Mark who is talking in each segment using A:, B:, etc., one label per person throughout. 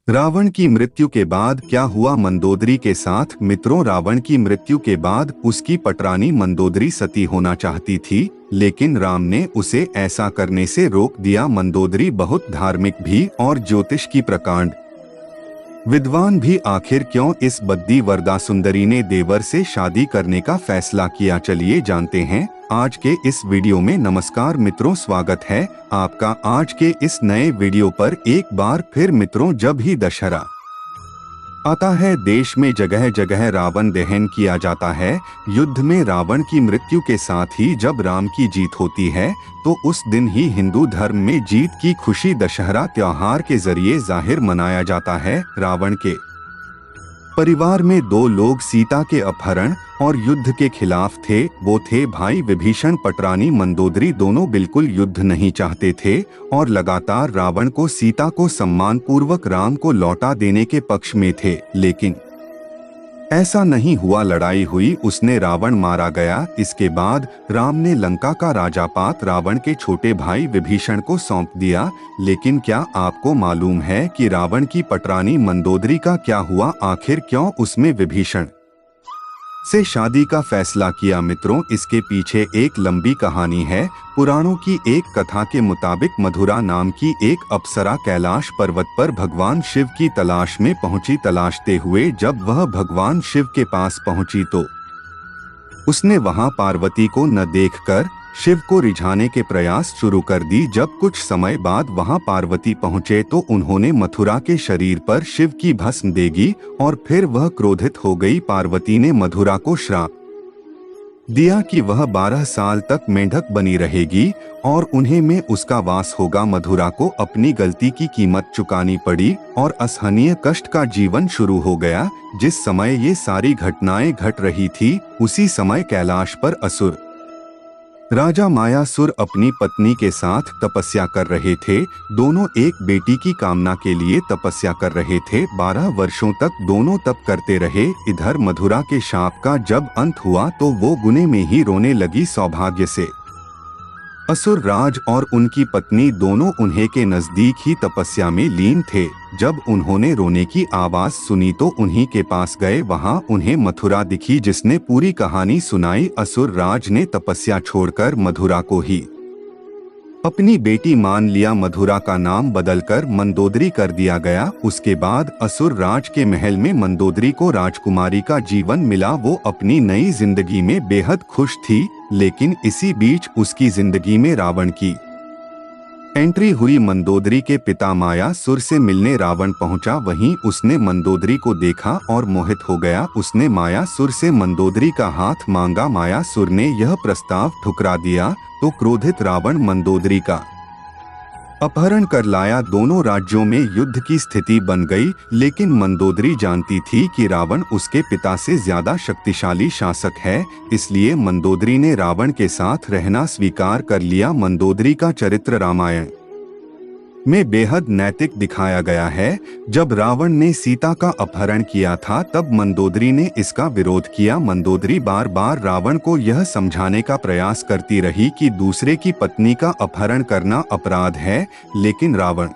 A: रावण की मृत्यु के बाद क्या हुआ मंदोदरी के साथ? मित्रों, रावण की मृत्यु के बाद उसकी पटरानी मंदोदरी सती होना चाहती थी, लेकिन राम ने उसे ऐसा करने से रोक दिया। मंदोदरी बहुत धार्मिक भी और ज्योतिष की प्रकांड विद्वान भी। आखिर क्यों इस बद्दी वरदा सुंदरी ने देवर से शादी करने का फैसला किया, चलिए जानते हैं आज के इस वीडियो में। नमस्कार मित्रों, स्वागत है आपका आज के इस नए वीडियो पर। एक बार फिर मित्रों, जब ही दशहरा आता है, देश में जगह जगह रावण दहन किया जाता है। युद्ध में रावण की मृत्यु के साथ ही जब राम की जीत होती है, तो उस दिन ही हिंदू धर्म में जीत की खुशी दशहरा त्योहार के जरिए जाहिर मनाया जाता है। रावण के परिवार में दो लोग सीता के अपहरण और युद्ध के खिलाफ थे। वो थे भाई विभीषण। पटरानी मंदोदरी दोनों बिल्कुल युद्ध नहीं चाहते थे और लगातार रावण को सीता को सम्मान पूर्वक राम को लौटा देने के पक्ष में थे, लेकिन ऐसा नहीं हुआ। लड़ाई हुई, उसने रावण मारा गया। इसके बाद राम ने लंका का राजापात रावण के छोटे भाई विभीषण को सौंप दिया। लेकिन क्या आपको मालूम है कि रावण की पटरानी मंदोदरी का क्या हुआ? आखिर क्यों उसमें विभीषण से शादी का फैसला किया? मित्रों, इसके पीछे एक लंबी कहानी है। पुराणों की एक कथा के मुताबिक मधुरा नाम की एक अप्सरा कैलाश पर्वत पर भगवान शिव की तलाश में पहुंची। तलाशते हुए जब वह भगवान शिव के पास पहुंची तो उसने वहां पार्वती को न देखकर शिव को रिझाने के प्रयास शुरू कर दी। जब कुछ समय बाद वहां पार्वती पहुंचे तो उन्होंने मथुरा के शरीर पर शिव की भस्म देगी और फिर वह क्रोधित हो गई। पार्वती ने मथुरा को श्राप दिया कि वह 12 साल तक मेंढक बनी रहेगी और उन्हें में उसका वास होगा। मथुरा को अपनी गलती की कीमत चुकानी पड़ी और असहनीय कष्ट का जीवन शुरू हो गया। जिस समय ये सारी घटनाएं घट रही थी, उसी समय कैलाश पर असुर राजा मायासुर अपनी पत्नी के साथ तपस्या कर रहे थे। दोनों एक बेटी की कामना के लिए तपस्या कर रहे थे। 12 वर्षों तक दोनों तप करते रहे। इधर मथुरा के शाप का जब अंत हुआ तो वो गुने में ही रोने लगी। सौभाग्य से असुर राज और उनकी पत्नी दोनों उन्हें के नजदीक ही तपस्या में लीन थे। जब उन्होंने रोने की आवाज सुनी तो उन्हीं के पास गए। वहां उन्हें मथुरा दिखी, जिसने पूरी कहानी सुनाई। असुर राज ने तपस्या छोड़कर मथुरा को ही अपनी बेटी मान लिया। मथुरा का नाम बदलकर मंदोदरी कर दिया गया। उसके बाद असुर राज के महल में मंदोदरी को राजकुमारी का जीवन मिला। वो अपनी नई जिंदगी में बेहद खुश थी, लेकिन इसी बीच उसकी जिंदगी में रावण की एंट्री हुई। मंदोदरी के पिता मायासुर से मिलने रावण पहुंचा। वहीं उसने मंदोदरी को देखा और मोहित हो गया। उसने मायासुर से मंदोदरी का हाथ मांगा। मायासुर ने यह प्रस्ताव ठुकरा दिया तो क्रोधित रावण मंदोदरी का अपहरण कर लाया। दोनों राज्यों में युद्ध की स्थिति बन गई, लेकिन मंदोदरी जानती थी कि रावण उसके पिता से ज्यादा शक्तिशाली शासक है। इसलिए मंदोदरी ने रावण के साथ रहना स्वीकार कर लिया। मंदोदरी का चरित्र रामायण में बेहद नैतिक दिखाया गया है। जब रावण ने सीता का अपहरण किया था, तब मंदोदरी ने इसका विरोध किया। मंदोदरी बार बार रावण को यह समझाने का प्रयास करती रही कि दूसरे की पत्नी का अपहरण करना अपराध है, लेकिन रावण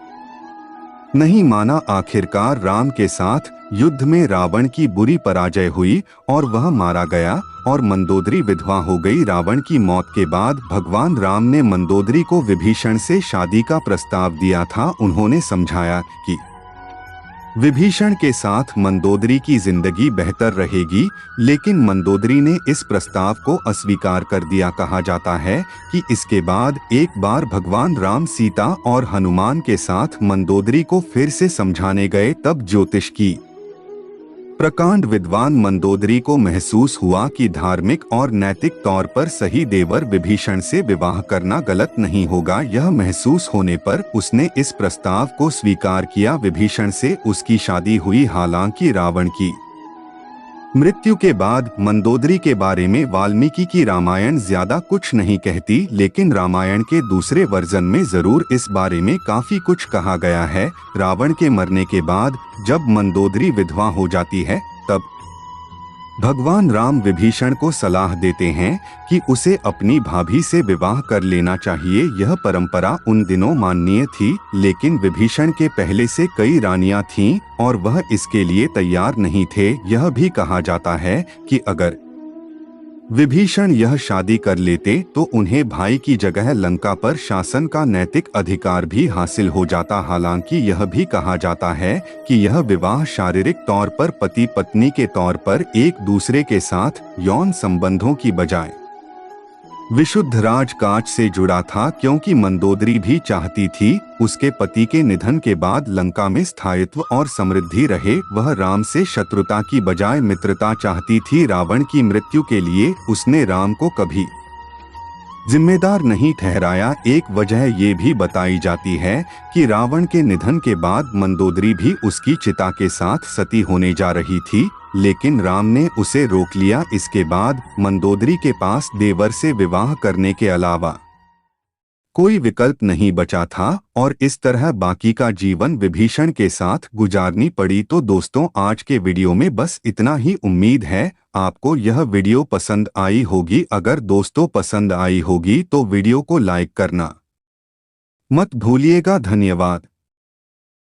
A: नहीं माना। आखिरकार राम के साथ युद्ध में रावण की बुरी पराजय हुई और वह मारा गया और मंदोदरी विधवा हो गई। रावण की मौत के बाद भगवान राम ने मंदोदरी को विभीषण से शादी का प्रस्ताव दिया था। उन्होंने समझाया कि विभीषण के साथ मंदोदरी की जिंदगी बेहतर रहेगी, लेकिन मंदोदरी ने इस प्रस्ताव को अस्वीकार कर दिया। कहा जाता है कि इसके बाद एक बार भगवान राम सीता और हनुमान के साथ मंदोदरी को फिर से समझाने गए। तब ज्योतिष की प्रकांड विद्वान मंदोदरी को महसूस हुआ कि धार्मिक और नैतिक तौर पर सही देवर विभीषण से विवाह करना गलत नहीं होगा। यह महसूस होने पर उसने इस प्रस्ताव को स्वीकार किया। विभीषण से उसकी शादी हुई। हालांकि रावण की मृत्यु के बाद मंदोदरी के बारे में वाल्मीकि की रामायण ज्यादा कुछ नहीं कहती, लेकिन रामायण के दूसरे वर्जन में जरूर इस बारे में काफी कुछ कहा गया है। रावण के मरने के बाद जब मंदोदरी विधवा हो जाती है, तब भगवान राम विभीषण को सलाह देते हैं कि उसे अपनी भाभी से विवाह कर लेना चाहिए। यह परंपरा उन दिनों माननीय थी, लेकिन विभीषण के पहले से कई रानियां थीं और वह इसके लिए तैयार नहीं थे। यह भी कहा जाता है कि अगर विभीषण यह शादी कर लेते तो उन्हें भाई की जगह लंका पर शासन का नैतिक अधिकार भी हासिल हो जाता। हालांकि यह भी कहा जाता है कि यह विवाह शारीरिक तौर पर पति पत्नी के तौर पर एक दूसरे के साथ यौन संबंधों की बजाय विशुद्ध राजकाज से जुड़ा था, क्योंकि मंदोदरी भी चाहती थी उसके पति के निधन के बाद लंका में स्थायित्व और समृद्धि रहे। वह राम से शत्रुता की बजाय मित्रता चाहती थी। रावण की मृत्यु के लिए उसने राम को कभी जिम्मेदार नहीं ठहराया। एक वजह ये भी बताई जाती है कि रावण के निधन के बाद मंदोदरी भी उसकी चिता के साथ सती होने जा रही थी, लेकिन राम ने उसे रोक लिया। इसके बाद मंदोदरी के पास देवर से विवाह करने के अलावा कोई विकल्प नहीं बचा था और इस तरह बाकी का जीवन विभीषण के साथ गुजारनी पड़ी। तो दोस्तों, आज के वीडियो में बस इतना ही। उम्मीद है आपको यह वीडियो पसंद आई होगी। अगर दोस्तों पसंद आई होगी तो वीडियो को लाइक करना मत भूलिएगा। धन्यवाद।